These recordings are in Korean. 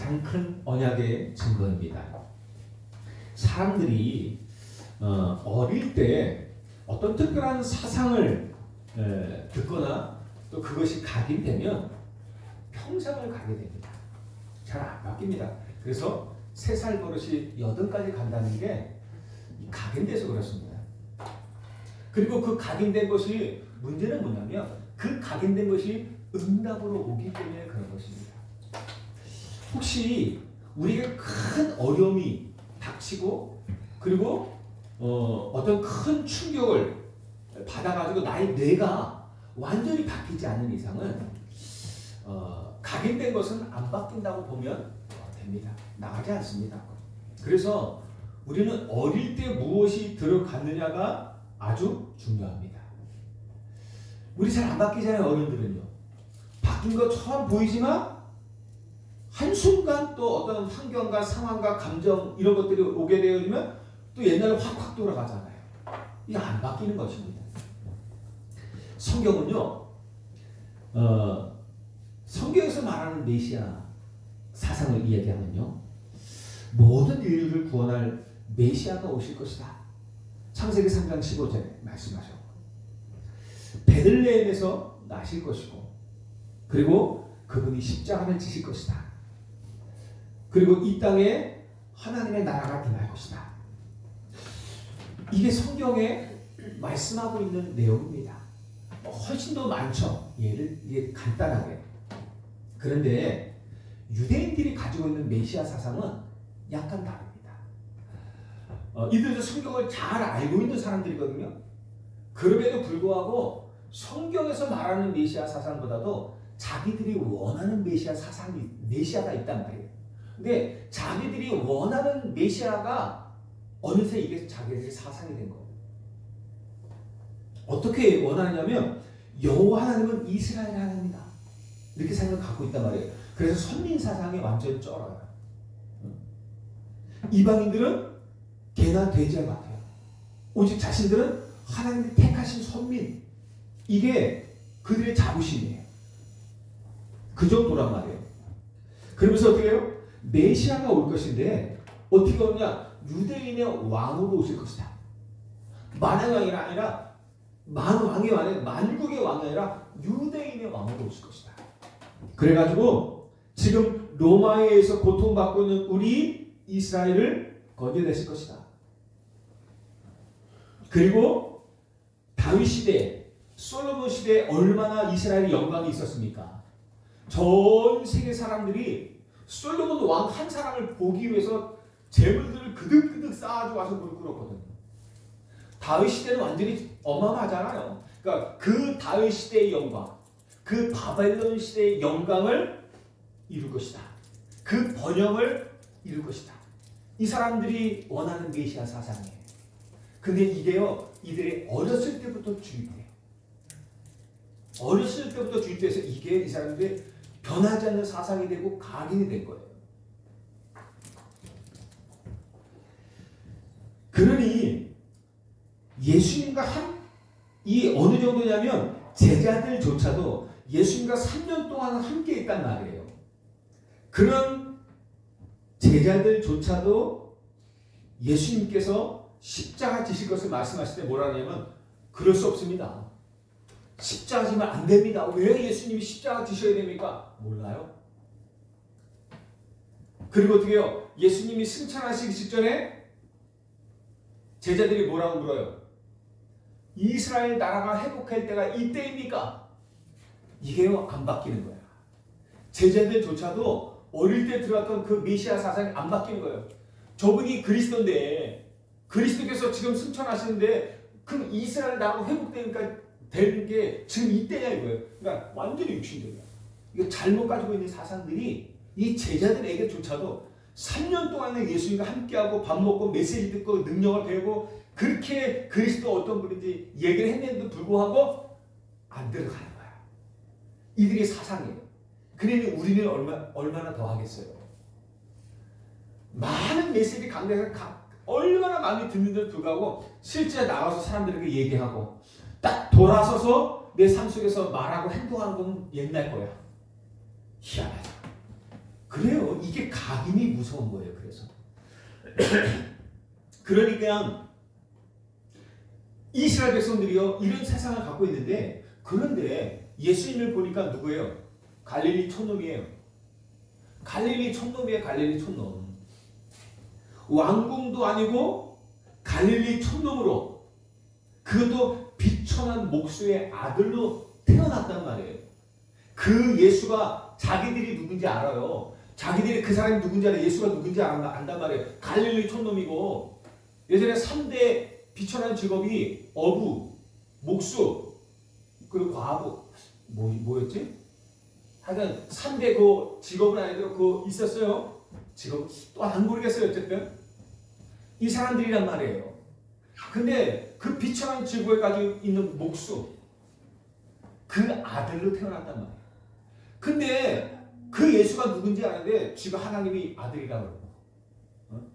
가장 큰 언약의 증거입니다. 사람들이 어릴 때 어떤 특별한 사상을 듣거나 또 그것이 각인되면 평생을 가게 됩니다. 잘 안 바뀝니다. 그래서 3살 버릇이 8까지 간다는 게 각인돼서 그렇습니다. 그리고 그 각인된 것이 문제는 뭐냐면 그 각인된 것이 응답으로 오기 때문에 그런 것입니다. 혹시 우리에게 큰 어려움이 닥치고 그리고 어떤 큰 충격을 받아가지고 나의 뇌가 완전히 바뀌지 않는 이상은 각인된 것은 안 바뀐다고 보면 됩니다. 나가지 않습니다. 그래서 우리는 어릴 때 무엇이 들어갔느냐가 아주 중요합니다. 우리 잘 안 바뀌잖아요. 어른들은요. 바뀐 것처럼 보이지만 한순간 또 어떤 환경과 상황과 감정 이런 것들이 오게 되어지면 또 옛날로 확 돌아가잖아요. 이게 안 바뀌는 것입니다. 성경은요. 성경에서 말하는 메시아 사상을 이야기하면요. 모든 인류를 구원할 메시아가 오실 것이다. 창세기 3장 15절에 말씀하셨고 베들레헴에서 나실 것이고 그리고 그분이 십자가를 지실 것이다. 그리고 이 땅에 하나님의 나라가 임할 것이다. 이게 성경에 말씀하고 있는 내용입니다. 훨씬 더 많죠. 이게 간단하게. 그런데 유대인들이 가지고 있는 메시아 사상은 약간 다릅니다. 이들도 성경을 잘 알고 있는 사람들이거든요. 그럼에도 불구하고 성경에서 말하는 메시아 사상보다도 자기들이 원하는 메시아가 있단 말이에요. 근데 자기들이 원하는 메시아가 어느새 이게 자기들의 사상이 된 거예요. 어떻게 원하느냐면 여호와 하나님은 이스라엘 하나님이다. 이렇게 생각하고 있단 말이에요. 그래서 선민 사상에 완전히 쩔어요. 이방인들은 개나 돼지와 같아요. 오직 자신들은 하나님이 택하신 선민. 이게 그들의 자부심이에요. 그 정도란 말이에요. 그러면서 어떻게 해요? 메시아가 올 것인데 어떻게 오느냐? 유대인의 왕으로 오실 것이다. 만왕의 왕이 아니라 만왕의 왕이 만국의 왕이 아니라 유대인의 왕으로 오실 것이다. 그래가지고 지금 로마에 의해서 고통받고 있는 우리 이스라엘을 건져내실 것이다. 그리고 다윗 시대, 솔로몬 시대에 얼마나 이스라엘의 영광이 있었습니까? 전 세계 사람들이 솔로몬 왕 한 사람을 보기 위해서 재물들을 그득그득 쌓아주고 와서 무릎 꿇었거든요. 다윗 시대는 완전히 어마어마하잖아요. 그러니까 그 다윗 시대의 영광, 그 바벨론 시대의 영광을 이룰 것이다. 그 번영을 이룰 것이다. 이 사람들이 원하는 메시아 사상이에요. 근데 이게요, 이들이 어렸을 때부터 주입돼요. 어렸을 때부터 주입돼서 이게 이 사람들이 변하지 않는 사상이 되고 각인이 된 거예요. 그러니 예수님과 이 어느 정도냐면 제자들조차도 예수님과 3년 동안 함께 있단 말이에요. 그런 제자들조차도 예수님께서 십자가 지실 것을 말씀하실 때 뭐라 하냐면 그럴 수 없습니다. 십자가 지면 안 됩니다. 왜 예수님이 십자가 지셔야 됩니까? 몰라요. 그리고 어떻게 해요? 예수님이 승천하시기 직전에 제자들이 뭐라고 물어요? 이스라엘 나라가 회복할 때가 이때입니까? 이게요, 안 바뀌는 거야. 제자들조차도 어릴 때 들어왔던 그 메시아 사상이 안 바뀌는 거예요. 저분이 그리스도인데 그리스도께서 지금 승천하시는데 그럼 이스라엘 나라가 회복되니까 되는 게 지금 이때냐 이거예요. 그러니까 완전히 육신적이야. 이거 잘못 가지고 있는 사상들이 이 제자들에게조차도 3년 동안은 예수님과 함께하고 밥 먹고 메시지 듣고 능력을 배우고 그렇게 그리스도 어떤 분인지 얘기를 했는데도 불구하고 안 들어가는 거야. 이들의 사상이에요. 그러니 우리는 얼마나 더 하겠어요. 많은 메시지 강단에서 얼마나 많이 듣는데도 불구하고 실제 나가서 사람들에게 얘기하고 딱 돌아서서 내 삶 속에서 말하고 행동하는 건 옛날 거야. 희한하죠. 그래요. 이게 각인이 무서운 거예요. 그래서 그러니까 이스라엘 백성들이요 이런 세상을 갖고 있는데, 그런데 예수님을 보니까 누구예요? 갈릴리 촌놈이에요. 갈릴리 촌놈이에요. 갈릴리 촌놈. 왕궁도 아니고 갈릴리 촌놈으로, 그것도 비천한 목수의 아들로 태어났단 말이에요. 그 예수가 자기들이 누군지 알아요. 자기들이 그 사람이 누군지 알아요. 예수가 누군지 안단 말이에요. 갈릴리 촌놈이고, 예전에 3대 비천한 직업이 어부, 목수, 그리고 과부, 뭐였지? 하여간 3대 그 직업은 아니더라도 그 있었어요. 직업 또 안 모르겠어요. 어쨌든 이 사람들이란 말이에요. 근데 그 비천한 직업에 가지고 있는 목수, 그 아들로 태어났단 말이에요. 근데 그 예수가 누군지 아는데 지금 하나님이 아들이라고 그러고,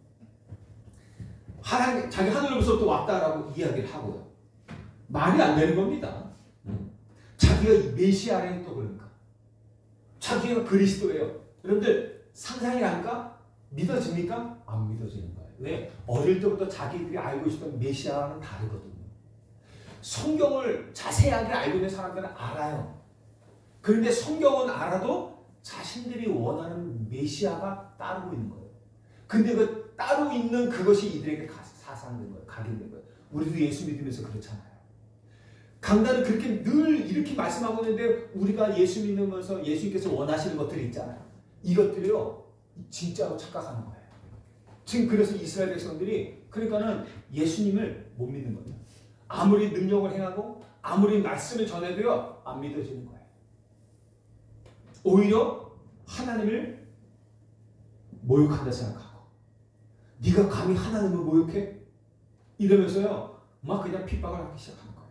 하나님, 자기 하늘로부터 왔다라고 이야기를 하고요. 말이 안 되는 겁니다. 자기가 메시아라니 또 그러니까. 자기가 그리스도예요. 여러분들 상상이 갑니까? 믿어집니까? 안 믿어지는 거예요. 왜? 어릴 때부터 자기들이 알고 있었던 메시아와는 다르거든요. 성경을 자세하게 알고 있는 사람들은 알아요. 그런데 성경은 알아도 자신들이 원하는 메시아가 따르고 있는 거예요. 근데 그 따로 있는 그것이 이들에게 사상된 거예요. 각인된 거예요. 우리도 예수 믿으면서 그렇잖아요. 강단은 그렇게 늘 이렇게 말씀하고 있는데, 우리가 예수 믿으면서 예수님께서 원하시는 것들이 있잖아요. 이것들이요 진짜로 착각하는 거예요. 지금 그래서 이스라엘 백성들이 그러니까는 예수님을 못 믿는 거예요. 아무리 능력을 행하고 아무리 말씀을 전해도요 안 믿어지는 거예요. 오히려 하나님을 모욕한다 생각하고, 네가 감히 하나님을 모욕해? 이러면서요 막 그냥 핍박을 하기 시작하는 거예요.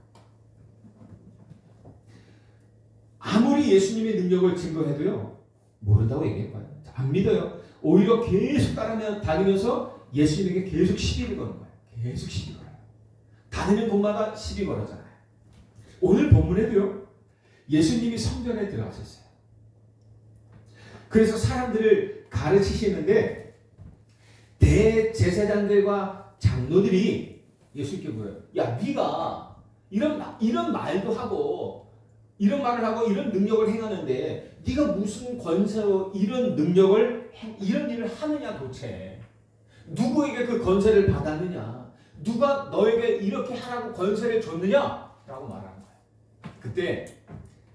아무리 예수님의 능력을 증거해도요 모른다고 얘기해봐요. 안 믿어요. 오히려 계속 다니면서 예수님에게 계속 시비를 거는 거예요. 계속 시비 걸어요. 다니는 곳마다 시비 걸었잖아요. 오늘 본문에도요 예수님이 성전에 들어가셨어요. 그래서 사람들을 가르치시는데, 대제사장들과 장로들이 예수님께 물어요. 야, 네가 이런 말도 하고 이런 말을 하고 이런 능력을 행하는데 네가 무슨 권세로 이런 능력을 이런 일을 하느냐 도대체? 누구에게 그 권세를 받았느냐? 누가 너에게 이렇게 하라고 권세를 줬느냐? 라고 말하는 거예요. 그때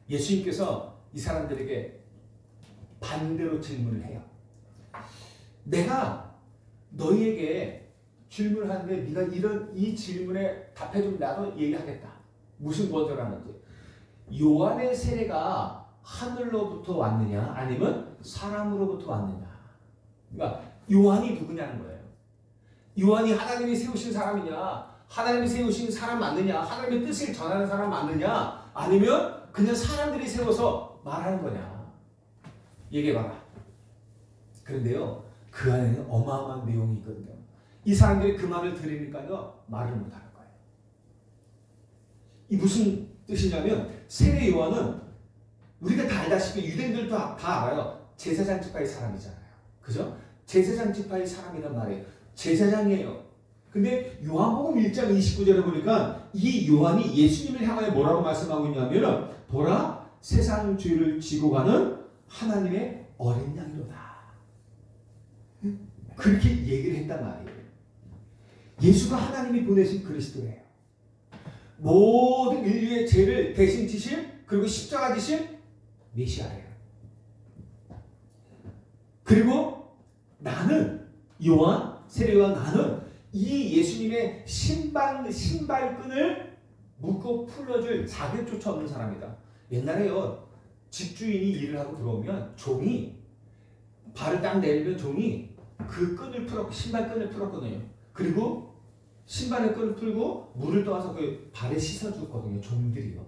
예수님께서 이 사람들에게 반대로 질문을 해요. 내가 너희에게 질문을 하는데 네가 이 질문에 답해주면 나도 얘기하겠다. 무슨 권세라는지. 요한의 세례가 하늘로부터 왔느냐 아니면 사람으로부터 왔느냐. 그러니까 요한이 누구냐는 거예요. 요한이 하나님이 세우신 사람이냐, 하나님이 세우신 사람 맞느냐, 하나님의 뜻을 전하는 사람 맞느냐, 아니면 그냥 사람들이 세워서 말하는 거냐. 얘기해봐라. 그런데요 그 안에는 어마어마한 내용이 있거든요. 이 사람들이 그 말을 들으니까요 말을 못하는 거예요. 이 무슨 뜻이냐면, 세례 요한은 우리가 다 알다시피 유대인들도 다 알아요. 제사장 지파의 사람이잖아요. 그죠? 제사장 지파의 사람이란 말이에요. 제사장이에요. 근데 요한복음 1장 29절에 보니까 이 요한이 예수님을 향하여 뭐라고 말씀하고 있냐면, 보라 세상 죄를 지고 가는 하나님의 어린 양이로다. 그렇게 얘기를 했단 말이에요. 예수가 하나님이 보내신 그리스도예요. 모든 인류의 죄를 대신 지실, 그리고 십자가 지실 메시아예요. 그리고 나는 세례 요한 나는 이 예수님의 신발끈을 묶고 풀어줄 자격조차 없는 사람이다. 옛날에요 집주인이 일을 하고 들어오면 종이 발을 딱 내리면 종이 그 끈을 신발끈을 풀었거든요. 그리고 신발의 끈을 풀고 물을 떠와서 그 발에 씻어줬거든요. 종들이요.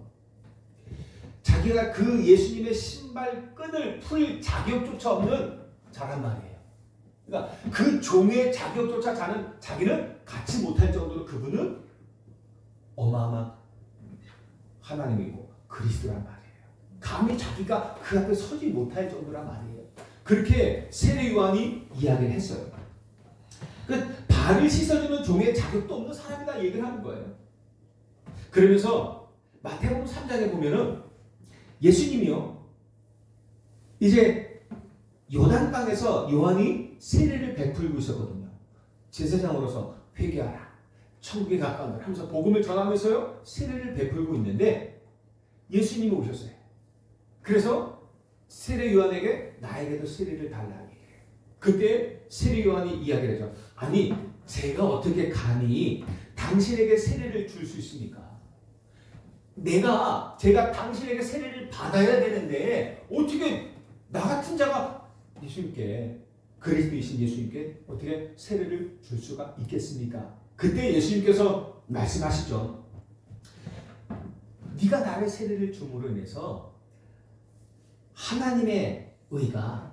자기가 그 예수님의 신발끈을 풀 자격조차 없는 자란 말이에요. 그러니까 그 종의 자격조차 자기는 갖지 못할 정도로 그분은 어마어마한 하나님이고 그리스도란 말이에요. 감히 자기가 그 앞에 서지 못할 정도란 말이에요. 그렇게 세례 요한이 이야기를 했어요. 발을 씻어주는 종의 자격도 없는 사람이다 얘기를 하는 거예요. 그러면서 마태복음 3장에 보면은 예수님이요, 이제 요단강에서 요한이 세례를 베풀고 있었거든요. 제사장으로서 회개하라, 천국에 가까운 하면서 복음을 전하면서요 세례를 베풀고 있는데 예수님이 오셨어요. 그래서 세례 요한에게 나에게도 세례를 달라 얘기해요. 그때 세례 요한이 이야기를 하죠. 아니, 제가 어떻게 감히 당신에게 세례를 줄 수 있습니까? 제가 당신에게 세례를 받아야 되는데 어떻게 나 같은 자가 예수님께, 그리스도이신 예수님께 어떻게 세례를 줄 수가 있겠습니까? 그때 예수님께서 말씀하시죠. 네가 나를 세례를 줌으로 인해서 하나님의 의가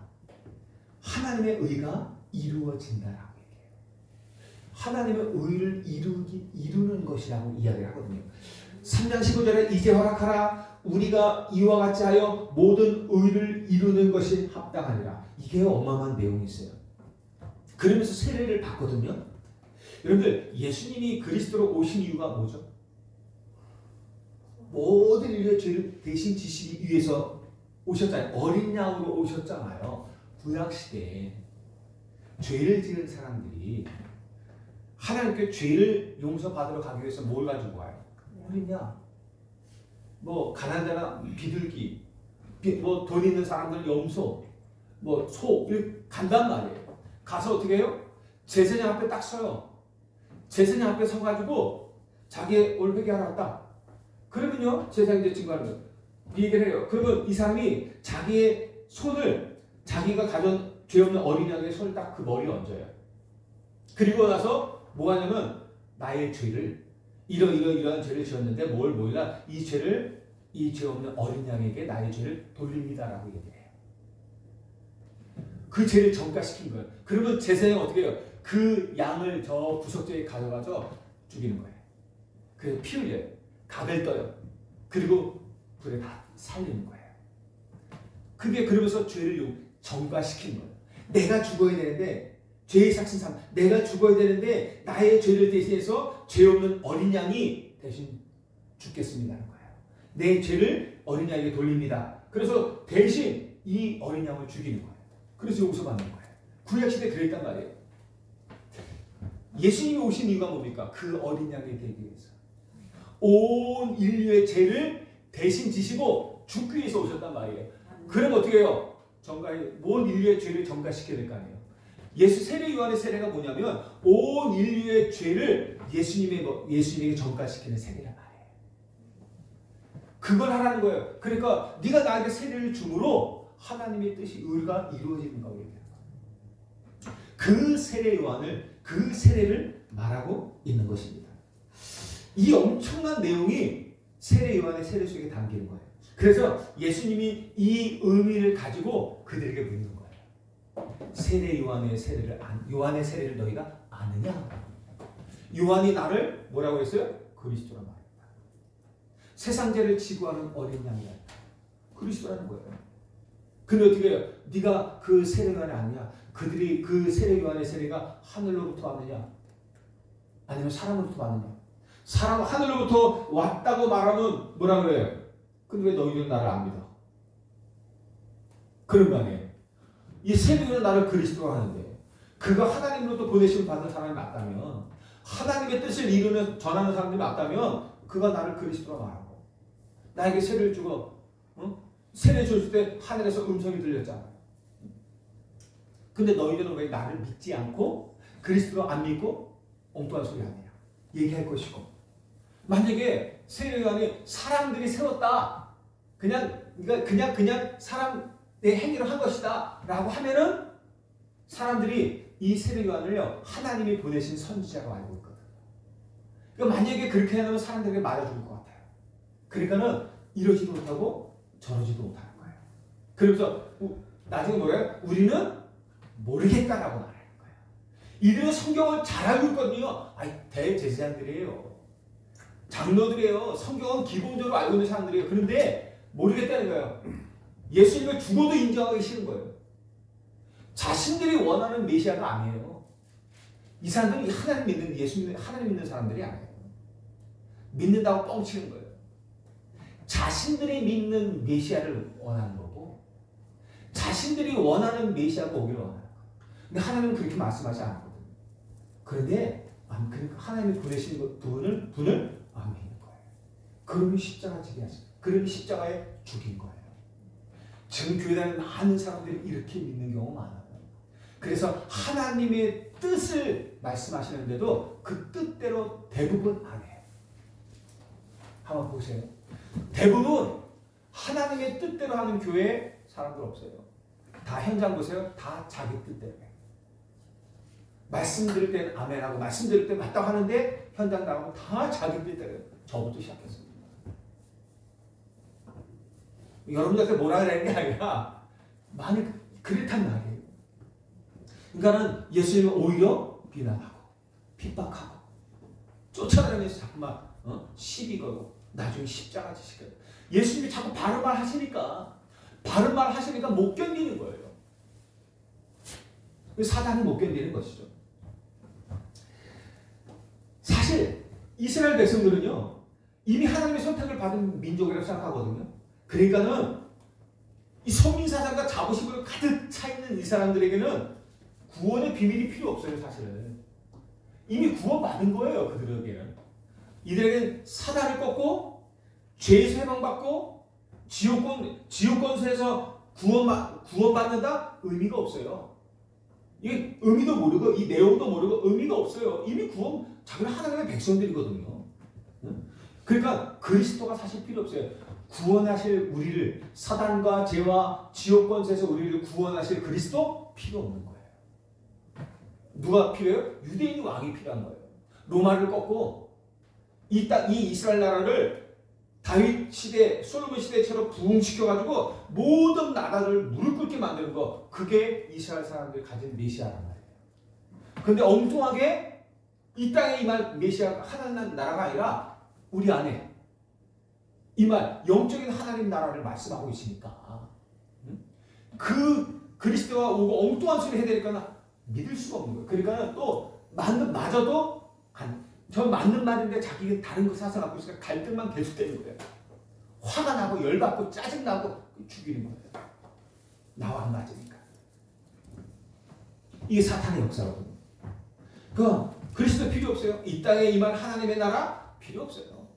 이루어진다라고 얘기해요. 하나님의 의를 이루는 것이라고 이야기를 하거든요. 3장 15절에 이제 허락하라, 우리가 이와 같이 하여 모든 의를 이루는 것이 합당하니라. 이게 어마어마한 내용이 있어요. 그러면서 세례를 받거든요. 여러분들, 예수님이 그리스도로 오신 이유가 뭐죠? 모든 인류의 죄를 대신 지시기 위해서 오셨잖아요. 어린 양으로 오셨잖아요. 구약시대에 죄를 지은 사람들이 하나님께 죄를 용서받으러 가기 위해서 뭘 가지고 와요? 어린 양, 뭐 가난한 자나 비둘기, 뭐 돈 있는 사람들 염소, 뭐 소, 이렇게 간단 말이에요. 가서 어떻게 해요? 제사장 앞에 딱 서요. 제사장 앞에 서가지고 자기의 올 회개하러 왔다. 그러면요, 제사장이 이제 증거하는 거예요. 얘기를 해요. 그러면 이 사람이 자기의 손을, 자기가 가져온 죄 없는 어린 양의 손을 딱 그 머리에 얹어요. 그리고 나서 뭐 하냐면 나의 죄를, 이러한 죄를 지었는데 뭐라 이 죄를, 이 죄 없는 어린 양에게 나의 죄를 돌립니다라고 얘기해요. 그 죄를 전가시킨 거예요. 그러면 제사장이 어떻게 해요? 그 양을 저 구석지에 가져가서 죽이는 거예요. 그래서 피 흘려요. 각을 떠요. 그리고 불에 다 살리는 거예요. 그게 그러면서 죄를 전가시킨 거예요. 내가 죽어야 되는데, 죄의 삭신 삶, 내가 죽어야 되는데 나의 죄를 대신해서 죄 없는 어린 양이 대신 죽겠습니다는 거예요. 내 죄를 어린 양에게 돌립니다. 그래서 대신 이 어린 양을 죽이는 거예요. 그래서 용서받는 거예요. 구약시대에 그랬단 말이에요. 예수님이 오신 이유가 뭡니까? 그 어린 양이 되기 위해서. 온 인류의 죄를 대신 지시고 죽기 위해서 오셨단 말이에요. 그럼 어떻게 해요? 온 인류의 죄를 전가시켜야 될 거 아니에요. 세례 요한의 세례가 뭐냐면 온 인류의 죄를 예수님에게 전가시키는 세례란 말이에요. 그걸 하라는 거예요. 그러니까 네가 나에게 세례를 줌으로 하나님의 뜻이 의가 이루어지는 거라고 얘기해요. 그 세례 요한을, 그 세례를 말하고 있는 것입니다. 이 엄청난 내용이 세례 요한의 세례 속에 담기는 거예요. 그래서 예수님이 이 의미를 가지고 그들에게 묻는 거예요. 세례 요한의 세례를 너희가 아느냐? 요한이 나를 뭐라고 했어요? 그리스도라 말했다. 세상 죄를 지고하는 어린 양이다. 그리스도라는 거예요. 근데 어떻게 해요? 네가 그 세례 요한이 아니냐? 그들이 그 세례 요한의 세례가 하늘로부터 왔느냐? 아니면 사람으로부터 왔느냐? 하늘로부터 왔다고 말하면 뭐라 그래요? 근데 왜 너희들은 나를 안 믿어? 그런 거 아니에요. 이 세례요한은 나를 그리스도라 하는데 그가 하나님으로부터 보내심을 받은 사람이 맞다면, 하나님의 뜻을 전하는 사람들이 맞다면 그가 나를 그리스도라 말하고 나에게 세례를 주고 세례 줬을 때 하늘에서 음성이 들렸잖아. 근데 너희들은 왜 나를 믿지 않고 그리스도로 안 믿고 엉뚱한 소리 하느냐 얘기할 것이고, 만약에 세례 요한이 사람들이 세웠다, 그냥 사람의 행위를 한 것이다 라고 하면은 사람들이 이 세례 요한을요 하나님이 보내신 선지자로 알고 있거든요. 그러니까 만약에 그렇게 하면 사람들에게 맞아 죽을 것 같아요. 그러니까는 이러지도 못하고 저러지도 못하는 거예요. 그래서 나중에 뭐래요? 우리는 모르겠다라고 말하는 거예요. 이들은 성경을 잘 알고 있거든요. 대제사장들이에요. 장로들이에요. 성경은 기본적으로 알고 있는 사람들이에요. 그런데 모르겠다는 거예요. 예수님을 죽어도 인정하기 싫은 거예요. 자신들이 원하는 메시아가 아니에요. 이 사람들은 하나님 믿는, 예수 믿는, 하나님 믿는 사람들이 아니에요. 믿는다고 뻥치는 거예요. 자신들이 믿는 메시아를 원하는 거고, 자신들이 원하는 메시아가 오기를 원하는 거예요. 근데 하나님은 그렇게 말씀하지 않거든요. 그런데 하나님이 보내신 분을 안 믿는 거예요. 그러면 십자가 지게 하시고, 그러면 십자가에 죽인 거예요. 지금 교회에 많은 사람들이 이렇게 믿는 경우가 많아요. 그래서 하나님의 뜻을 말씀하시는데도 그 뜻대로 대부분 안 해요. 한번 보세요. 대부분 하나님의 뜻대로 하는 교회에 사람들 없어요. 다 현장 보세요. 다 자기 뜻대로 해요. 말씀 들을 때는 아멘하고 말씀 들을 때 맞다고 하는데 현장 나가면 다 자기 뜻대로 해요. 저부터 시작했습니다. 여러분들한테 뭐라 그러는 게 아니라 많이 그렇단 말이에요. 그러니까는 예수님은 오히려 비난하고 핍박하고 쫓아다니면서 자꾸만 시비 걸고 나중에 십자가 지시켜요. 예수님이 자꾸 바른 말 하시니까 못 견디는 거예요. 사단이 못 견디는 것이죠. 사실 이스라엘 백성들은요 이미 하나님의 선택을 받은 민족이라고 생각하거든요. 그러니까는 이 소민사상과 자부심으로 가득 차 있는 이 사람들에게는 구원의 비밀이 필요 없어요. 사실은 이미 구원받은 거예요. 그들에게는. 이들에게는 사단을 꺾고 죄에서 해방받고 지옥권세에서 구원받는다? 의미가 없어요. 이게 의미도 모르고 이 내용도 모르고 의미가 없어요. 이미 자기는 하나님의 백성들이거든요. 그러니까 그리스도가 사실 필요 없어요. 구원하실 우리를, 사단과 죄와 지옥권세에서 우리를 구원하실 그리스도 필요 없는 거예요. 누가 필요해요? 유대인이 왕이 필요한 거예요. 로마를 꺾고 이 이스라엘 나라를 다윗 시대, 솔로몬 시대처럼 부흥시켜가지고 모든 나라를 무릎 꿇게 만드는 거, 그게 이스라엘 사람들이 가진 메시아란 말이에요. 그런데 엉뚱하게 이 땅에 임할 메시아가 하나님 나라가 아니라 우리 안에 이 말 영적인 하나님 나라를 말씀하고 있으니까 그 그리스도가 오고 엉뚱한 소리 해대니까 믿을 수가 없는 거예요. 그러니까 또 맞아도 저 맞는 말인데 자기가 다른 거 사서 갖고 있으니까 갈등만 계속되는 거예요. 화가 나고 열받고 짜증나고 죽이는 거예요. 나와 안 맞으니까. 이게 사탄의 역사거든요. 그리스도 필요 없어요. 이 땅에 임한 하나님의 나라 필요 없어요.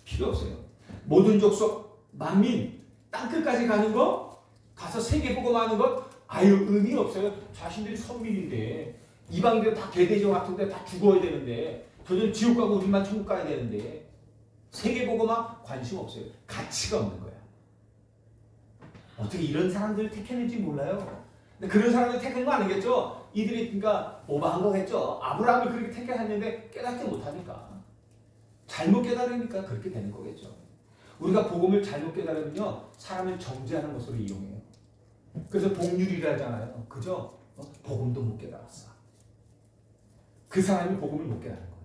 필요 없어요. 모든 족속, 만민, 땅끝까지 가는 거, 가서 세계 보고 마는 것, 아유 의미 없어요. 자신들이 선민인데 이방인들 다 개돼지 같은데 다 죽어야 되는데 저들 지옥 가고 우리만 천국 가야 되는데 세계 보고만 관심 없어요. 가치가 없는 거야. 어떻게 이런 사람들을 택했는지 몰라요. 근데 그런 사람들 택한 거 아니겠죠? 이들이 그러니까 오버한 거겠죠. 아브라함을 그렇게 택했는데 깨닫지 못하니까. 잘못 깨달으니까 그렇게 되는 거겠죠. 우리가 복음을 잘못 깨달으면요 사람을 정죄하는 것으로 이용해요. 그래서 복률이라 하잖아요. 그죠? 복음도 못 깨달았어. 그 사람이 복음을 못 깨달은 거예요.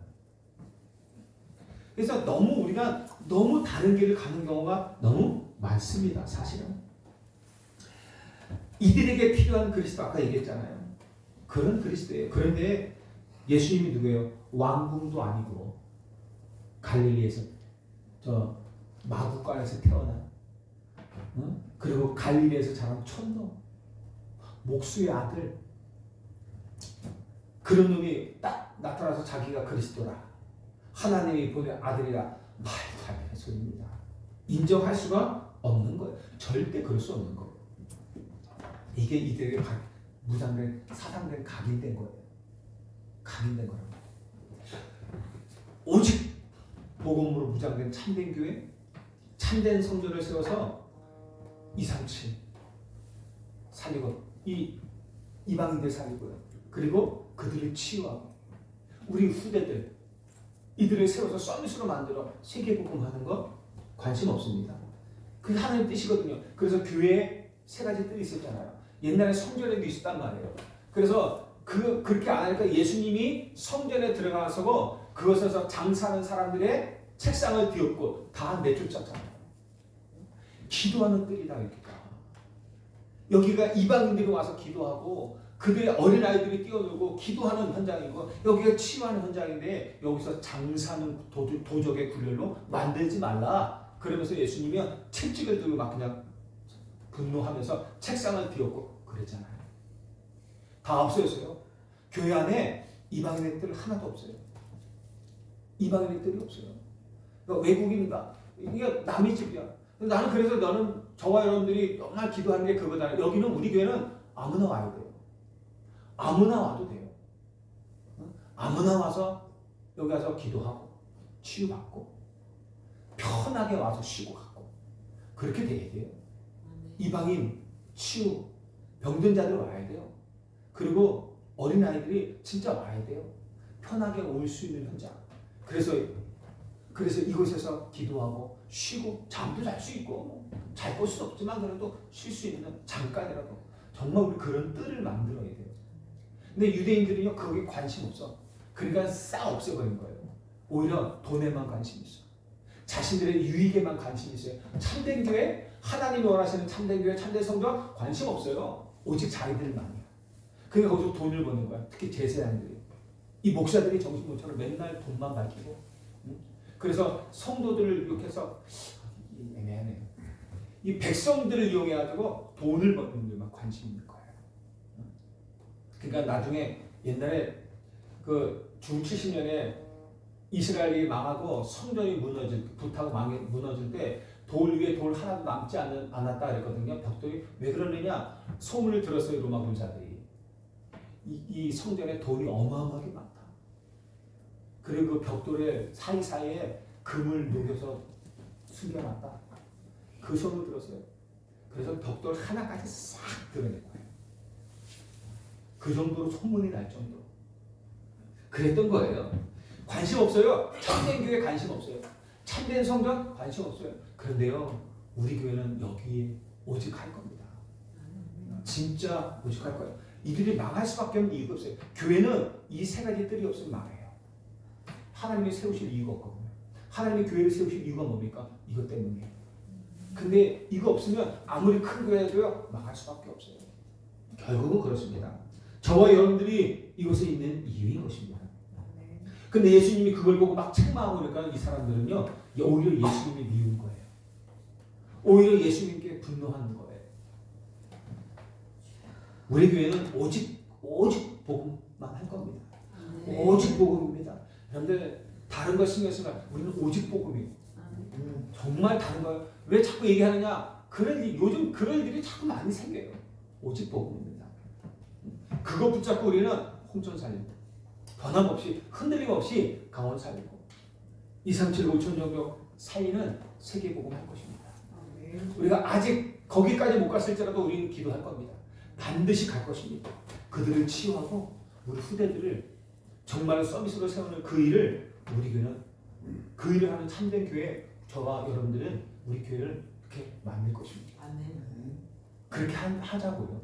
그래서 우리가 너무 다른 길을 가는 경우가 너무 많습니다. 사실은. 이들에게 필요한 그리스도 아까 얘기했잖아요. 그런 그리스도예요. 그런데 예수님이 누구예요? 왕궁도 아니고 갈릴리에서 마구간에서 태어난 그리고 갈릴리에서 자란 촌놈 목수의 아들 그런 놈이 딱 나타나서 자기가 그리스도라 하나님이 보낸 아들이라 말도 안 되는 소리입니다. 인정할 수가 없는 거예요. 절대 그럴 수 없는 거예요. 이게 이들에게 무장된 사상된 각인된 거예요. 각인된 거라고. 오직 복음으로 무장된 참된 교회, 참된 성전을 세워서 237 살리고 이방인들 살리고요. 그리고 그들을 치유하고 우리 후대들 이들을 세워서 서비스로 만들어 세계복음하는 거 관심 없습니다. 그게 하나님 뜻이거든요. 그래서 교회에 세 가지 뜻이 있었잖아요. 옛날에 성전에도 있었단 말이에요. 그래서 그렇게 안 하니까 예수님이 성전에 들어가서 그것에서 장사하는 사람들의 책상을 뒤엎고 다 내쫓았잖아요. 기도하는 뜰이다 이렇게. 여기가 이방인들이 와서 기도하고 그들의 어린아이들이 뛰어놀고 기도하는 현장이고 여기가 치유하는 현장인데 여기서 장사는 도적의 굴열로 만들지 말라. 그러면서 예수님이 채찍을 들고 막 그냥 분노하면서 책상을 비웠고 그랬잖아요. 다 없어졌어요. 교회 안에 이방인들 하나도 없어요. 이방인들이 없어요. 그러니까 외국인이다. 이게 남의 집이야. 나는 그래서 너는 저와 여러분들이 정말 기도하는 게 그거다. 여기는 우리 교회는 아무나 와야 돼요. 아무나 와도 돼요. 아무나 와서 여기 와서 기도하고 치유받고 편하게 와서 쉬고 가고 그렇게 돼야 돼요. 이방인 치유 병든 자들 와야 돼요. 그리고 어린아이들이 진짜 와야 돼요. 편하게 올 수 있는 현장. 그래서 이곳에서 기도하고 쉬고 잠도 잘 수 있고 잘 곳은 없지만 그래도 쉴 수 있는 잠깐이라도 정말 우리 그런 뜰을 만들어야 돼요. 근데 유대인들은요 거기에 관심 없어. 그러니까 싹 없애버린 거예요. 오히려 돈에만 관심이 있어. 자신들의 유익에만 관심이 있어요. 참된 교회, 하나님이 원하시는 참된 교회, 참된 성경 관심 없어요. 오직 자기들만이야. 그러니까 거기서 돈을 버는 거야. 특히 제사장들이. 이 목사들이 정신 못 차려 맨날 돈만 밝히고. 그래서 성도들을 이렇게해서 애매하네요. 이 백성들을 이용해가지고 돈을 버는 분들만 관심 있는 거예요. 그러니까 나중에 옛날에 그 주 70년에 이스라엘이 망하고 성전이 불타고 무너질 때 돌 위에 돌 하나도 남지 않았다 그랬거든요. 벽돌이. 왜 그러느냐? 소문을 들었어요. 로마 군사들이. 이 성전에 돌이 어마어마하게 많다. 그리고 그 벽돌의 사이사이에 금을 녹여서 숨겨놨다. 그 소문을 들었어요. 그래서 벽돌 하나까지 싹 드러낸 거예요. 그 정도로 소문이 날 정도로. 그랬던 거예요. 관심 없어요. 참된 교회 관심 없어요. 참된 성전 관심 없어요. 그런데요, 우리 교회는 여기에 오직 할 겁니다. 진짜 오직 할 거예요. 이들이 망할 수밖에 없는 이유가 없어요. 교회는 이 세 가지 뜰이 없으면 망해요. 하나님이 세우실 이유가 없거든요. 하나님이 교회를 세우실 이유가 뭡니까? 이것 때문이에요. 근데 이거 없으면 아무리 큰 교회도요 망할 수밖에 없어요. 결국은 그렇습니다. 저와 여러분들이 이곳에 있는 이유인 것입니다. 근데 예수님이 그걸 보고 막 책망하고 그러니까 이 사람들은요 오히려 예수님이 미운 거예요. 오히려 예수님께 분노하는 거예요. 우리 교회는 오직 복음만 할 겁니다. 오직 복음입니다. 여러분들 다른 거 신경 쓰면 우리는 오직 복음이에요. 정말 다른 거예요. 왜 자꾸 얘기하느냐? 요즘 그럴 일이 자꾸 많이 생겨요. 오직 복음입니다. 그거 붙잡고 우리는 홍천 살리고 변함없이 흔들림 없이 강원 살리고 237 5천 정도 살리는 세계복음 할 것입니다. 우리가 아직 거기까지 못 갔을지라도 우리는 기도할 겁니다. 반드시 갈 것입니다. 그들을 치유하고 우리 후대들을 정말 서비스로 세우는 그 일을 우리 교회는 그 일을 하는 참된 교회 저와 여러분들은 우리 교회를 그렇게 만들 것입니다. 그렇게 하자고요.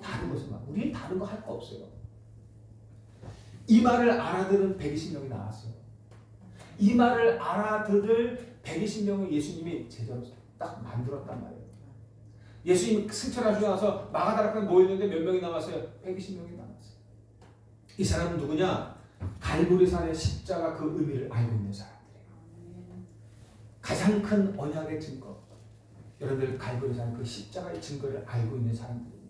다른 것은 우리는 다른 거 할 거 없어요. 이 말을 알아들은 120명이 나왔어요. 이 말을 알아들을 120명의 예수님이 제자로 딱 만들었단 말이에요. 예수님 승천하시고 나서 마가다락방에 모였는데 몇 명이 남았어요? 120명이 남았어요. 이 사람은 누구냐? 갈보리산의 십자가 그 의미를 알고 있는 사람들이에요. 가장 큰 언약의 증거. 여러분들 갈보리산 그 십자가의 증거를 알고 있는 사람들입니다.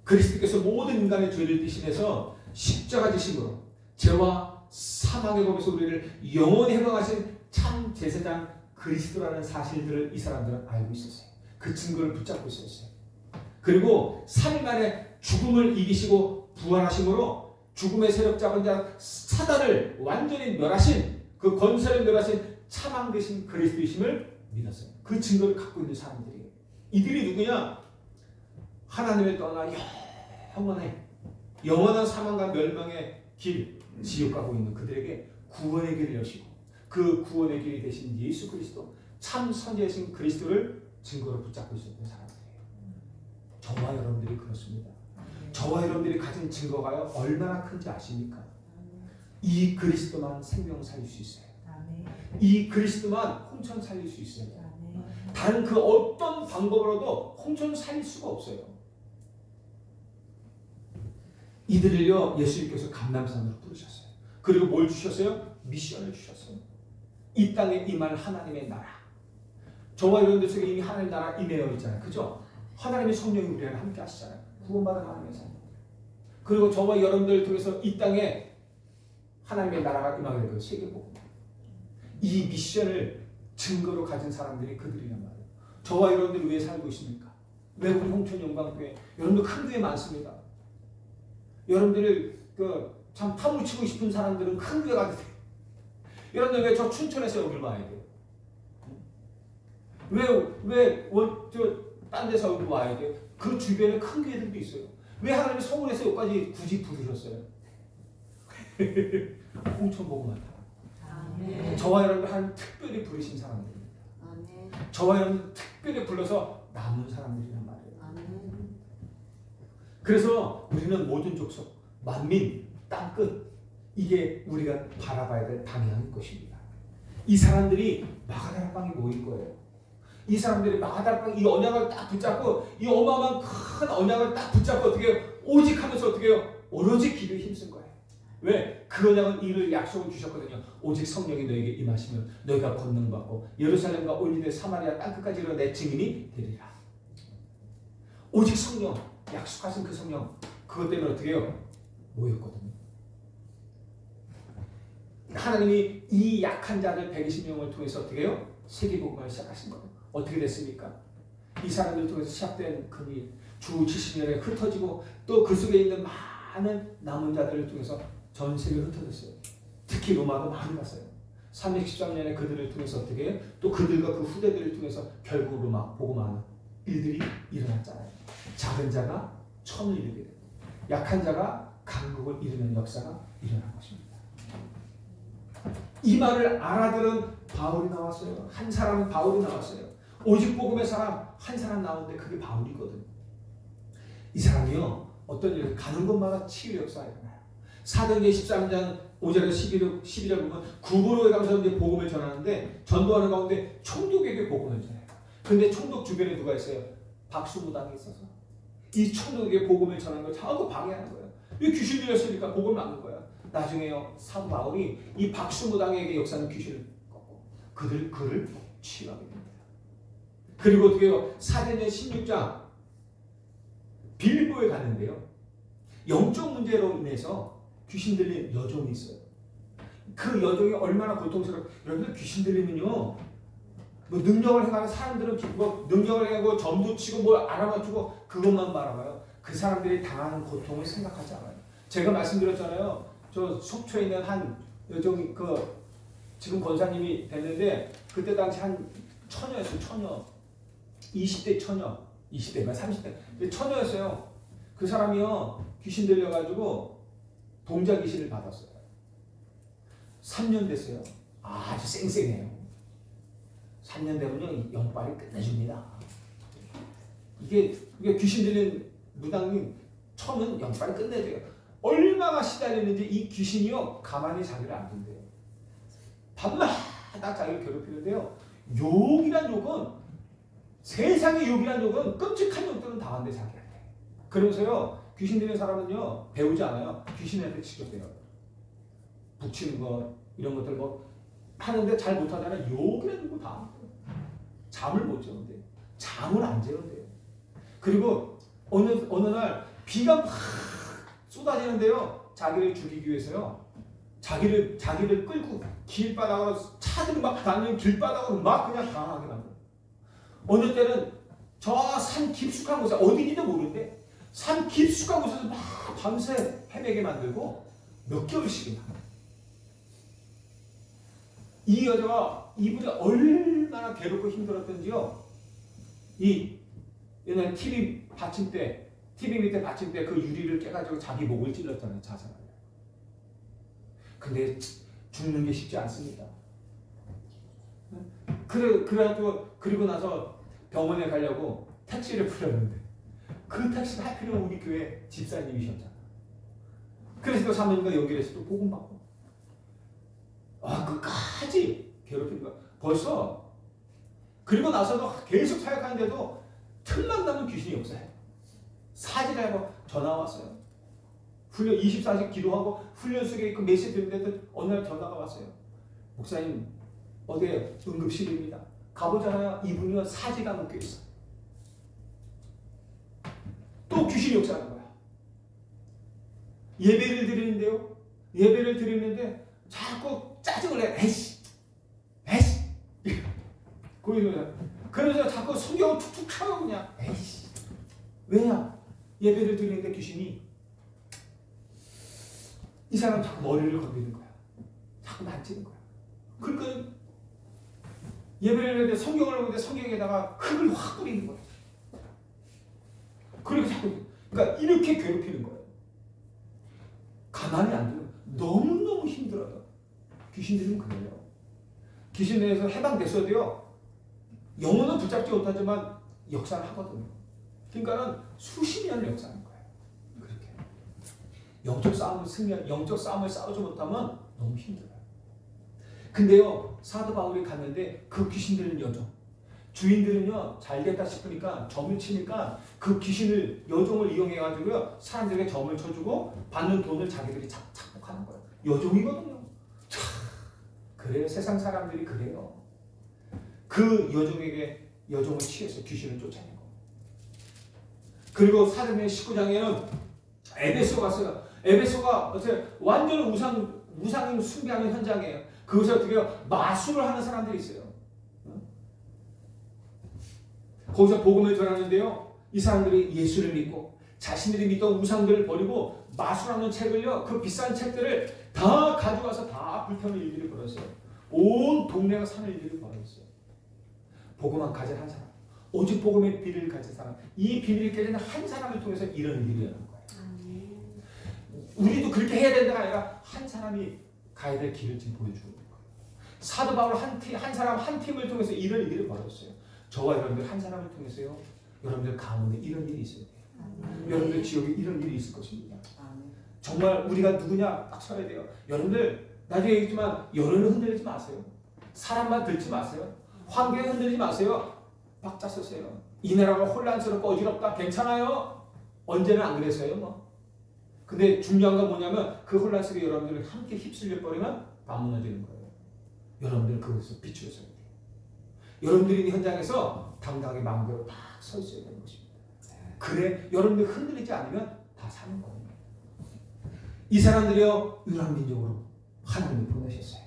그리스도께서 모든 인간의 죄를 대신해서 십자가 지심으로 죄와 사망의 법에서 우리를 영원히 해방하신 참 제사장 그리스도라는 사실들을 이 사람들은 알고 있었어요. 그 증거를 붙잡고 있었어요. 그리고 3일 만에 죽음을 이기시고 부활하심으로 죽음의 세력 잡은 자 사단을 완전히 멸하신 그 권세를 멸하신 참왕 되신 그리스도이심을 믿었어요. 그 증거를 갖고 있는 사람들이에요. 이들이 누구냐? 하나님을 떠나 영원한 사망과 멸망의 길, 지옥 가고 있는 그들에게 구원의 길을 여시고 그 구원의 길이 되신 예수 그리스도, 참 선지자신 그리스도를 증거로 붙잡고 있었던 사람들이에요. 저와 여러분들이 그렇습니다. 저와 여러분들이 가진 증거가 얼마나 큰지 아십니까? 이 그리스도만 생명 살릴 수 있어요. 이 그리스도만 홍천 살릴 수 있어요. 다른 그 어떤 방법으로도 홍천을 살릴 수가 없어요. 이들을요 예수님께서 감람산으로 부르셨어요. 그리고 뭘 주셨어요? 미션을 주셨어요. 이 땅에 임할 하나님의 나라. 저와 여러분들 속에 이미 하나님의 나라 임해어 있잖아요. 그죠? 하나님의 성령이 우리랑 함께 하시잖아요. 구원받은 하나님의 성령. 그리고 저와 여러분들 통해서 이 땅에 하나님의 나라가 임하게 될 거예요. 세계복음. 이 미션을 증거로 가진 사람들이 그들이란 말이에요. 저와 여러분들이 왜 살고 있습니까? 왜 우리 홍천영광교회? 여러분들 큰 교회 많습니다. 여러분들을 참 파묻히고 싶은 사람들은 큰 교회 가도 돼요. 여러분들 왜 저 춘천에서 여기를 와야 돼요? 딴 데서 여기 와야 돼요? 그 주변에 큰 교회들도 있어요. 왜 하나님이 서울에서 여기까지 굳이 부르셨어요? 홍천 보고 많다. 저와 여러분들 하나님 특별히 부르신 사람들입니다. 저와 여러분들 특별히 불러서 남은 사람들이란 말이에요. 그래서 우리는 모든 족속, 만민, 땅끝 이게 우리가 바라봐야 될 방향인 것입니다. 이 사람들이 마가다락방에 모일 거예요. 이 사람들이 마가다락방 이 언약을 딱 붙잡고 이 어마어마한 큰 언약을 딱 붙잡고 어떻게 해요? 오직 하면서 어떻게 해요? 오로지 기도에 힘쓴 거예요. 왜? 그 언약은 이를 약속을 주셨거든요. 오직 성령이 너에게 임하시면 너희가 권능받고 예루살렘과 온 유대 사마리아 땅끝까지 이르러 내 증인이 되리라. 오직 성령, 약속하신 그 성령 그것 때문에 어떻게 해요? 모였거든요. 하나님이 이 약한 자들 120명을 통해서 어떻게 해요? 세계복음을 시작하신 거예요. 어떻게 됐습니까? 이 사람들을 통해서 시작된 그 일, 주 70년에 흩어지고 또 그 속에 있는 많은 남은 자들을 통해서 전 세계에 흩어졌어요. 특히 로마도 많이 갔어요. 313년에 그들을 통해서 어떻게 해요? 또 그들과 그 후대들을 통해서 결국 로마 복음하는 일들이 일어났잖아요. 작은 자가 천을 이루게 되고 약한 자가 강국을 이루는 역사가 일어난 것입니다. 이 말을 알아들은 바울이 나왔어요. 한 사람은 바울이 나왔어요. 오직 복음의 사람 한 사람 나오는데 그게 바울이거든. 이 사람이요 어떤 일을 가는 곳마다 치유 역사가 일어나요. 사도행전 13장 5절에서 11절 보면 구부로에 가면서 이제 복음을 전하는데 전도하는 가운데 총독에게 복음을 전해요. 근데 총독 주변에 누가 있어요? 박수무당이 있어서 이 총독에게 복음을 전하는 걸 자꾸 방해하는 거예요. 이 귀신 들렸으니까 복음을 막는 거야. 나중에요 사도 바울이 이 박수무당에게 역사하는 귀신을 꺾고 그를 치유하게 됩니다. 그리고 어떻게 해요? 사도행전 16장 빌보에 갔는데요. 영적 문제로 인해서 귀신 들린 여종이 있어요. 그 여종이 얼마나 고통스럽고 여러분들 귀신 들리면요 뭐 능력을 행하는 사람들은 뭐 능력을 행하고 점도 치고 뭐 알아맞추고 그것만 바라봐요. 그 사람들이 당하는 고통을 생각하지 않아요. 제가 말씀드렸잖아요. 저 속초에 있는 한 여종이 지금 권사님이 됐는데 그때 당시 한 처녀였어요. 처녀 20대 처녀 20대가 30대 처녀였어요. 그 사람이요 귀신 들려가지고 동자 귀신을 받았어요. 3년 됐어요. 아주 쌩쌩해요. 3년 되면요 영빨이 끝내줍니다. 이게 귀신 들린 무당님 처음은 영빨이 끝내줘요. 얼마나 시달리는지 이 귀신이요 가만히 자기를 안 둔대요. 밤마다 자기를 괴롭히는데요. 욕이란 욕은 세상의 욕이란 욕은 끔찍한 욕들은 다 한대 자기한테. 그러면서요 귀신 들린 사람은요 배우지 않아요. 귀신한테 치료돼요. 북치는 것 이런 것들 뭐 하는데 잘 못하잖아요. 욕이란 욕을 다 하는 거예요. 잠을 못 자는데 잠을 안 재운대요. 그리고 어느 날 비가 막 쏟아지는데요. 자기를 죽이기 위해서요. 자기를 끌고 길바닥으로 차들이 막 다니는 길바닥으로 막 그냥 강하게 만들어요. 어느 때는 저 산 깊숙한 곳에 어디인지도 모르는데 산 깊숙한 곳에서 막 밤새 헤매게 만들고 몇 개월씩이나. 이 여자가 이분이 얼마나 괴롭고 힘들었던지요. 이 옛날 TV 밑에 받침대 그 유리를 깨가지고 자기 목을 찔렀잖아요. 자살하려. 근데 죽는 게 쉽지 않습니다. 그리고 나서 병원에 가려고 택시를 불렀는데 그 택시가 하필이면 우리 교회 집사님이셨잖아. 그래서 또 사모님과 연결해서 또 끝까지 괴롭힌 거야. 벌써 그리고 나서도 계속 사역하는데도 틈만 나면 귀신이 역사해요. 사진하고 전화 왔어요. 훈련 24시 기도하고 훈련 속에 그 메시지 듣는데도 어느 날 전화가 왔어요. 목사님 어디에 응급실입니다. 가보잖아요. 이분이 사지가 묶여 있어. 또 귀신이 역사하는 거야. 예배를 드리는데요. 예배를 드리는데 자꾸 짜증을 내. 에이씨. 그래서 자꾸 성경을 툭툭 쳐요 그냥. 에이씨. 왜냐? 예배를 드리는데 귀신이 이 사람 자꾸 머리를 건드리는 거야. 자꾸 만지는 거야. 그러니까 예배를 하는데 성경을 보는데 성경에다가 흙을 확 뿌리는 거야. 그리고 자꾸 그러니까 이렇게 괴롭히는 거예요. 가만히 안 두면 너무너무 힘들어요. 귀신들은 그래요. 귀신에서 해방됐어도요. 영혼은 붙잡지 못하지만 역사를 하거든요. 그러니까는 수십 년을 역사하는 거예요. 그렇게 영적 싸움을 싸우지 못하면 너무 힘들어요. 근데요 사도 바울이 갔는데 그 귀신들은 여종, 주인들은요 잘됐다 싶으니까 점을 치니까 그 귀신을 여종을 이용해가지고요 사람들에게 점을 쳐주고 받는 돈을 자기들이 착복하는 거예요. 여종이거든요. 참 그래요. 세상 사람들이 그래요. 그 여종을 취해서 귀신을 쫓아내고. 그리고 사도행전 19장에는 에베소 갔어요. 에베소가 어떻게 완전 우상 숭배하는 현장이에요. 그것을 어떻게 마술을 하는 사람들이 있어요. 거기서 복음을 전하는데요. 이 사람들이 예수를 믿고 자신들이 믿던 우상들을 버리고 마술하는 책을요. 그 비싼 책들을 다 가져가서 다 불태우는 일들이 벌어졌어요. 온 동네가 사는 일들이 벌어졌어요. 복음만 가진 한 사람, 오직 복음의 비밀을 가진 사람, 이 비밀을 깨지는 한 사람을 통해서 이런 일이 일어나는 거예요. 우리도 그렇게 해야 된다가 아니라 한 사람이 가야 될 길을 지금 보여주고 있는 거예요. 사도 바울 한 사람 한 팀을 통해서 이런 일이 벌어졌어요. 저와 여러분들 한 사람을 통해서요. 여러분들 가운데 이런 일이 있어요. 여러분들 지역에 이런 일이 있을 것입니다. 정말 우리가 누구냐 딱 서야 돼요. 여러분들 나중에 얘기했지만 여론을 흔들리지 마세요. 사람만 들지 마세요. 환경에 흔들리지 마세요. 박자 쓰세요. 이 나라가 혼란스럽고 어지럽다. 괜찮아요. 언제는 안 그랬어요. 뭐. 근데 중요한 건 뭐냐면 그 혼란 속에 여러분들이 함께 휩쓸려 버리면 다 무너지는 거예요. 여러분들은 그것을 비추어야 돼요. 여러분들이 있는 현장에서 당당하게 마음대로 딱 서 있어야 되는 것입니다. 그래 여러분들 흔들리지 않으면 다 사는 거예요. 이 사람들이요 유랑민족으로 하나님이 보내셨어요.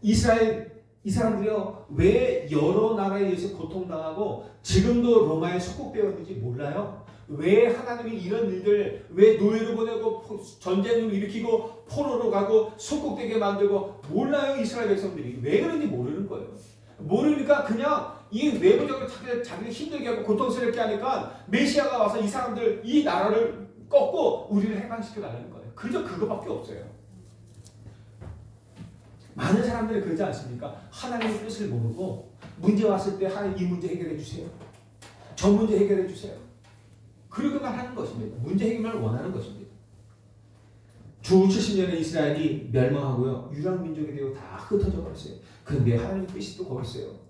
이 사람들이요 왜 여러 나라에 의해서 고통당하고 지금도 로마에 속국되어 있는지 몰라요. 왜 하나님이 이런 일들, 왜 노예로 보내고 전쟁을 일으키고 포로로 가고 속국되게 만들고 몰라요. 이스라엘 백성들이 왜 그런지 모르는 거예요. 모르니까 그냥 이 내부적으로 자기를 힘들게 하고 고통스럽게 하니까 메시아가 와서 이 사람들 이 나라를 꺾고 우리를 해방시켜 달라는 거예요. 그저 그거밖에 없어요. 많은 사람들이 그러지 않습니까? 하나님의 뜻을 모르고 문제 왔을 때 하나님 이 문제 해결해 주세요. 저 문제 해결해 주세요. 그러고만 하는 것입니다. 문제 해결을 원하는 것입니다. 주 70년에 이스라엘이 멸망하고요. 유랑민족이 되어 다 흩어져 버렸어요. 그런데 하나님의 뜻이 또 거기 있어요.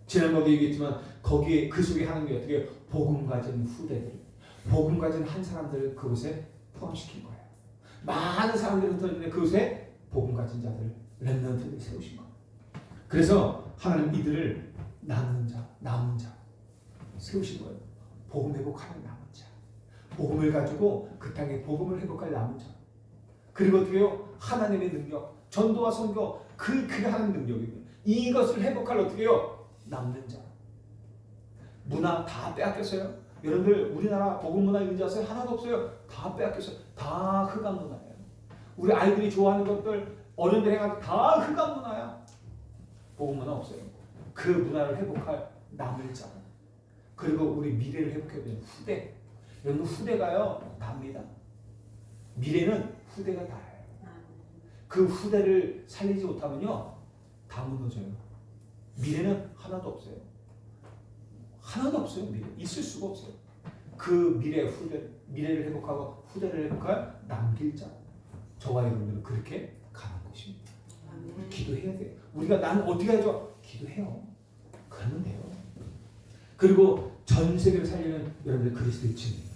지난번에 얘기했지만 거기에 그 속에 하나님이 어떻게 복음 가진 후대들, 복음 가진 한 사람들을 그곳에 포함시킨 거예요. 많은 사람들이 흩어지는데 그곳에 복음 가진 자들을 렘넌트를 세우신 거예요. 그래서 하나님 이들을 남은 자 세우신 거예요. 복음 회복하는 남은 자. 복음을 가지고 그 땅에 복음을 회복할 남은 자. 그리고 어떻게 해요? 하나님의 능력, 전도와 선교, 그게 하는 능력이에요. 이것을 회복할 어떻게 해요? 남는 자. 문화 다 빼앗겼어요. 여러분들 우리나라 복음 문화 있는지 아세요? 하나도 없어요. 다 빼앗겼어요. 다 흑암 문화예요. 우리 아이들이 좋아하는 것들 어른들 해가 다 흑암 문화야. 복음 문화 없어요. 그 문화를 회복할 남을 자. 그리고 우리 미래를 회복해야 되는 후대. 여러분 후대가요 답니다. 미래는 후대가 다예요. 그 후대를 살리지 못하면요 다 무너져요. 미래는 하나도 없어요. 하나도 없어요. 미래 있을 수가 없어요. 그 미래를 회복하고 후대를 회복할 남길 자. 저와 여러분들은 그렇게 가는 것입니다. 기도해야 돼요. 우리가 나는 어떻게 하죠? 기도해요. 그러면 돼요. 그리고 전 세계를 살리는 여러분들 그리스도의 증인이에요.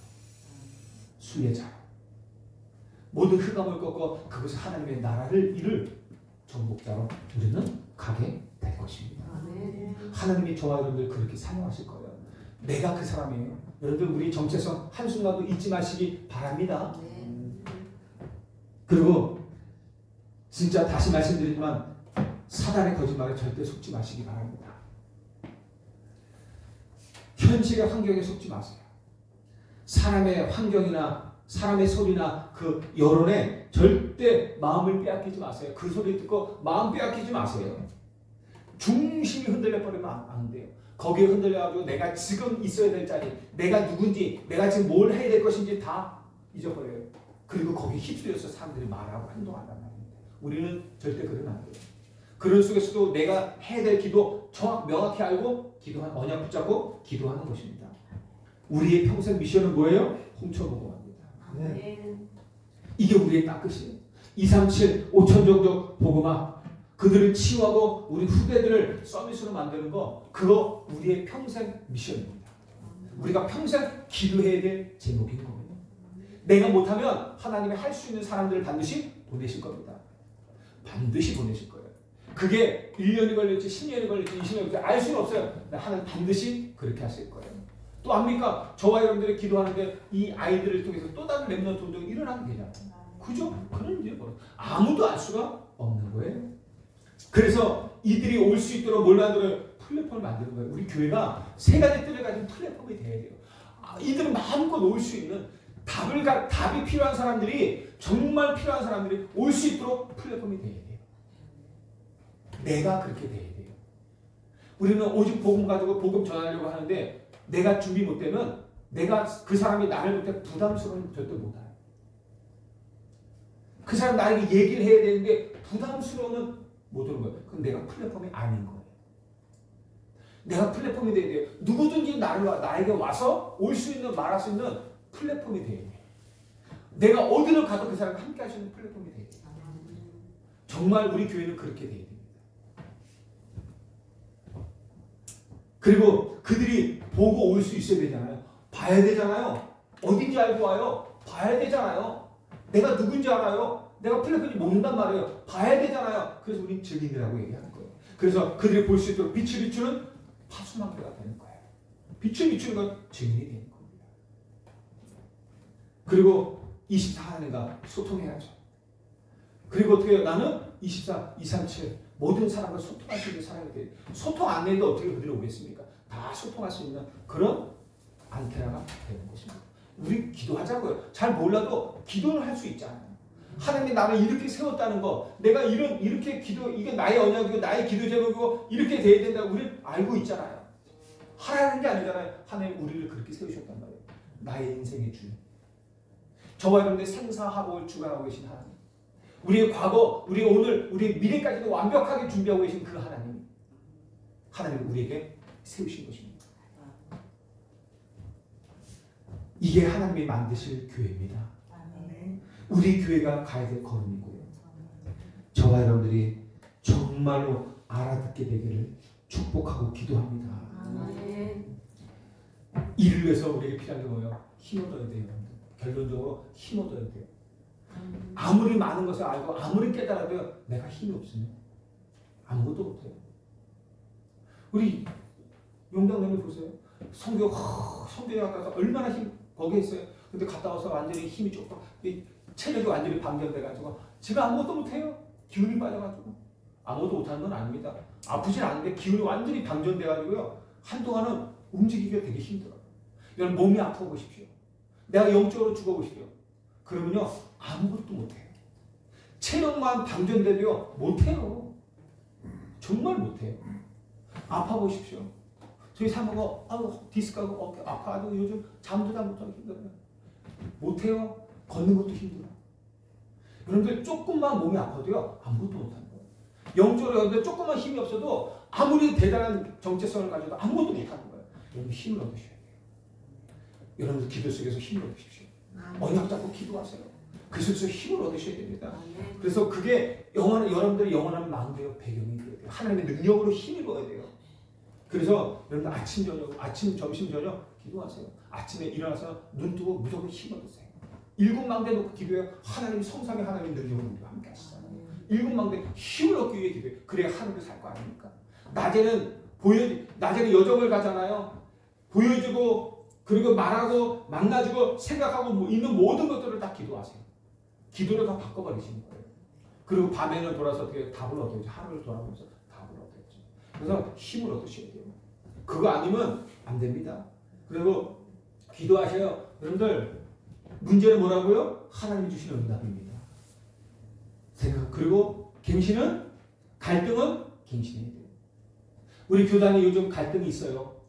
순례자. 모든 흑암을 꺾고 그것이 하나님의 나라를 이룰 정복자로 우리는 가게 될 것입니다. 하나님이 저와 여러분들 그렇게 사용하실 거예요. 내가 그 사람이에요. 여러분들 우리 정체성 한순간도 잊지 마시기 바랍니다. 그리고 진짜 다시 말씀드리지만 사단의 거짓말에 절대 속지 마시기 바랍니다. 현실의 환경에 속지 마세요. 사람의 환경이나 사람의 소리나 그 여론에 절대 마음을 빼앗기지 마세요. 그 소리 듣고 마음 빼앗기지 마세요. 중심이 흔들려 버리면 안 돼요. 거기에 흔들려가지고 내가 지금 있어야 될 자리, 내가 누군지, 내가 지금 뭘 해야 될 것인지 다 잊어버려요. 그리고 거기에 휩쓸려서 사람들이 말하고 행동한단 말입니다. 우리는 절대 그러면 안 돼요. 그런 속에서도 내가 해야 될 기도 명확히 알고 기도하는 언약 붙잡고 기도하는 것입니다. 우리의 평생 미션은 뭐예요? 홍천복음합니다. 네. 이게 우리의 딱 끝이에요. 237 5천종족 복음화 그들을 치유하고 우리 후대들을 서밋으로 만드는 거 그거 우리의 평생 미션입니다. 우리가 평생 기도해야 될 제목인 거예요. 내가 못하면 하나님이 할 수 있는 사람들을 반드시 보내실 겁니다. 반드시 보내실 거예요. 그게 1년이 걸릴지 10년이 걸릴지 20년이 걸릴지 알 수는 없어요. 하나님 반드시 그렇게 하실 거예요. 또 압니까? 저와 여러분들이 기도하는데 이 아이들을 통해서 또 다른 렘넌트 운동이 일어나게 되잖아요. 그죠? 그런 일이 아무도 알 수가 없는 거예요. 그래서 이들이 올 수 있도록 뭘 만들어요? 플랫폼을 만드는 거예요. 우리 교회가 세 가지 뜰을 가진 플랫폼이 돼야 돼요. 이들은 마음껏 올 수 있는 답이 필요한 사람들이 정말 필요한 사람들이 올 수 있도록 플랫폼이 돼야 돼요. 내가 그렇게 돼야 돼요. 우리는 오직 복음 가지고 복음 전하려고 하는데 내가 준비 못 되면 내가 그 사람이 나를 볼 때 부담스러우면 절대 못 해요. 그 사람 나에게 얘기를 해야 되는데 부담스러우면 못 오는 거예요. 그럼 내가 플랫폼이 아닌 거예요. 내가 플랫폼이 돼야 돼요. 누구든지 나에게 와서 올 수 있는 말할 수 있는 플랫폼이 돼야 돼요. 내가 어디를 가도 그 사람과 함께 할 수 있는 플랫폼이 돼야 돼요. 정말 우리 교회는 그렇게 돼야 됩니다. 그리고 그들이 보고 올 수 있어야 되잖아요. 봐야 되잖아요. 어딘지 알고 와요. 봐야 되잖아요. 내가 누군지 알아요. 내가 플랫폼이 모른단 말이에요. 봐야 되잖아요. 그래서 우리는 증인이라고 얘기하는 거예요. 그래서 그들이 볼 수 있도록 빛을 비추는 파수망대가 되는 거예요. 빛을 비추는 건 증인이 되는 겁니다. 그리고 24 하나님과 소통해야죠. 그리고 어떻게 해요? 나는 24, 237 모든 사람과 소통할 수 있는 사람이 돼요. 소통 안 해도 어떻게 그들이 오겠습니까? 다 소통할 수 있는 그런 안테나가 되는 것입니다. 우리 기도하자고요. 잘 몰라도 기도는 할 수 있잖아요. 하나님이 나를 이렇게 세웠다는 거, 내가 이렇게 기도, 이게 나의 언약이고 나의 기도 제목이고 이렇게 돼야 된다고 우리는 알고 있잖아요. 하라는 게 아니잖아요. 하나님 우리를 그렇게 세우셨단 말이에요. 나의 인생의 주인. 저와 여러분들 생사하복을 주관하고 계신 하나님. 우리의 과거, 우리의 오늘, 우리의 미래까지도 완벽하게 준비하고 계신 그 하나님. 하나님을 우리에게 세우신 것입니다. 이게 하나님이 만드실 교회입니다. 우리 교회가 가야 될 걸음이고요. 저와 여러분들이 정말로 알아듣게 되기를 축복하고 기도합니다. 이를 위해서 우리에게 필요한 게 뭐예요? 힘을 얻어야 돼요. 결론적으로 힘을 얻어야 돼요. 아무리 많은 것을 알고 아무리 깨달아도 내가 힘이 없으면 아무것도 못해요. 우리 용장님을 보세요. 성교에 가서 얼마나 거기에 있어요. 근데 갔다 와서 완전히 힘이 조금 체력이 완전히 반경돼가지고 제가 아무것도 못해요. 기운이 빠져가지고 아무것도 못하는 건 아닙니다. 아프진 않은데 기운이 완전히 방전돼가지고요. 한동안은 움직이기가 되게 힘들어요. 여러분 몸이 아파 보십시오. 내가 영적으로 죽어보십시오. 그러면요 아무것도 못해요. 체력만 방전돼도요 못해요. 정말 못해요. 아파 보십시오. 저희 사모가 디스크하고 어깨 아파가지고 요즘 잠도 잘 못하고 힘들어요. 못해요. 걷는 것도 힘들어요. 여러분들 조금만 몸이 아파도요 아무것도 못하는 거예요. 영적으로 여러분들 조금만 힘이 없어도 아무리 대단한 정체성을 가져도 아무것도 못하는 거예요. 여러분 힘을 얻으셔야 돼요. 여러분들 기도 속에서 힘을 얻으십시오. 언약 잡고 기도하세요. 그 속에서 힘을 얻으셔야 됩니다. 그래서 그게 여러분들의 영원한 망대의 배경이 돼야 돼요. 하나님의 능력으로 힘을 얻어야 돼요. 그래서 여러분 아침 저녁, 아침 점심 저녁 기도하세요. 아침에 일어나서 눈 뜨고 무조건 힘 얻으세요. 일곱 망대 놓고 기도해요. 하나님 성삼위 하나님 능력을 우리와 함께 하시잖아요. 일곱 망대 힘을 얻기 위해 기도해요. 그래야 하늘을 살 거 아닙니까? 낮에는 여정을 가잖아요. 보여주고 그리고 말하고 만나주고 생각하고 있는 모든 것들을 다 기도하세요. 기도로 다 바꿔버리시는 거예요. 그리고 밤에는 돌아서 어떻게 답을 얻어야죠. 하루를 돌아보면서 답을 얻어야죠. 그래서 힘을 얻으셔야 돼요. 그거 아니면 안 됩니다. 그리고 기도하셔요. 여러분들 문제는 뭐라고요? 하나님이 주시는 응답입니다. 그리고 갱신은 갈등은 갱신해야 돼요. 우리 교단에 요즘 갈등이 있어요.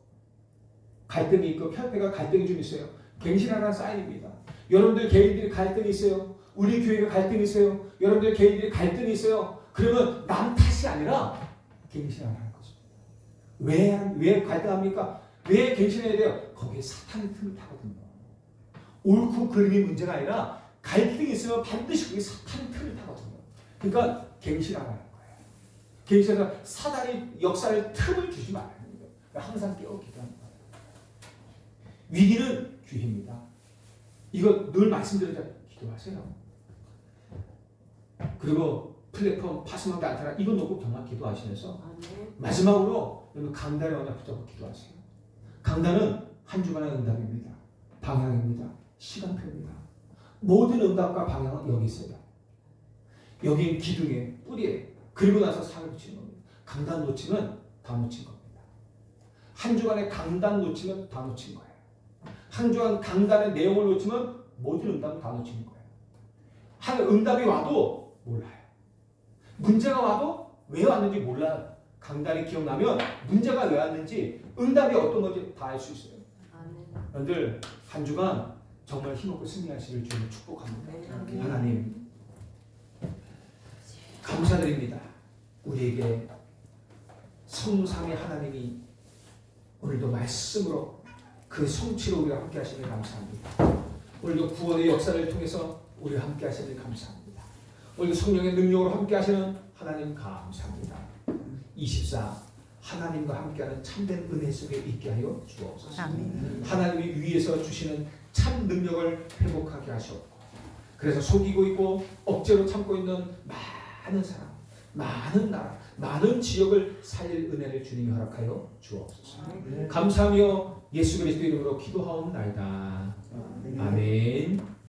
갈등이 있고 협회가 갈등이 좀 있어요. 갱신하라는 사인입니다. 여러분들 개인들이 갈등이 있어요. 우리 교회가 갈등이 있어요. 여러분들 개인들이 갈등이 있어요. 그러면 남 탓이 아니라 갱신하라는 것입니다. 왜 갈등합니까? 왜 갱신해야 돼요? 거기에 사탄의 틈을 타거든요. 옳고 그름이 문제가 아니라 갈등이 있으면 반드시 그게 사탄의 틈을 타거든요. 그러니까 갱신하라는 거예요. 갱신해서 사단이 역사를 틈을 주지 말아야 됩니다. 항상 깨어 기도하는 거예요. 위기는 기회입니다. 이거 늘 말씀드리죠. 기도하세요. 그리고 플랫폼 파스망대 안테나 이거 놓고 정말 기도하시면서 마지막으로 강단의 언약 붙잡고 기도하세요. 강단은 한 주간의 응답입니다. 방향입니다. 시간표입니다. 모든 응답과 방향은 여기 있어요. 여기 기둥에 뿌리에 그리고 나서 살을 붙이는 겁니다. 강단 놓치면 다 놓친 겁니다. 한 주간의 강단 놓치면 다 놓친 거예요. 한 주간 강단의 내용을 놓치면 모든 응답을 다 놓치는 거예요. 한 응답이 와도 몰라요. 문제가 와도 왜 왔는지 몰라요. 강단이 기억나면 문제가 왜 왔는지 응답이 어떤 건지 다 알 수 있어요. 여러분들 한 주간 정말 힘없고 승리하시길 주님 축복합니다. 하나님 감사드립니다. 우리에게 성삼위 하나님이 오늘도 말씀으로 그 성취로 우리와 함께 하시길 감사합니다. 오늘도 구원의 역사를 통해서 우리와 함께 하시길 감사합니다. 오늘도 성령의 능력으로 함께 하시는 하나님 감사합니다. 24 하나님과 함께하는 참된 은혜 속에 있게 하여 주옵소서. 하나님이 위에서 주시는 참 능력을 회복하게 하시옵고 그래서 속이고 있고 억제로 참고 있는 많은 사람, 많은 나라, 많은 지역을 살릴 은혜를 주님이 허락하여 주옵소서. 감사하며 예수 그리스도 이름으로 기도하옵나이다. 아멘.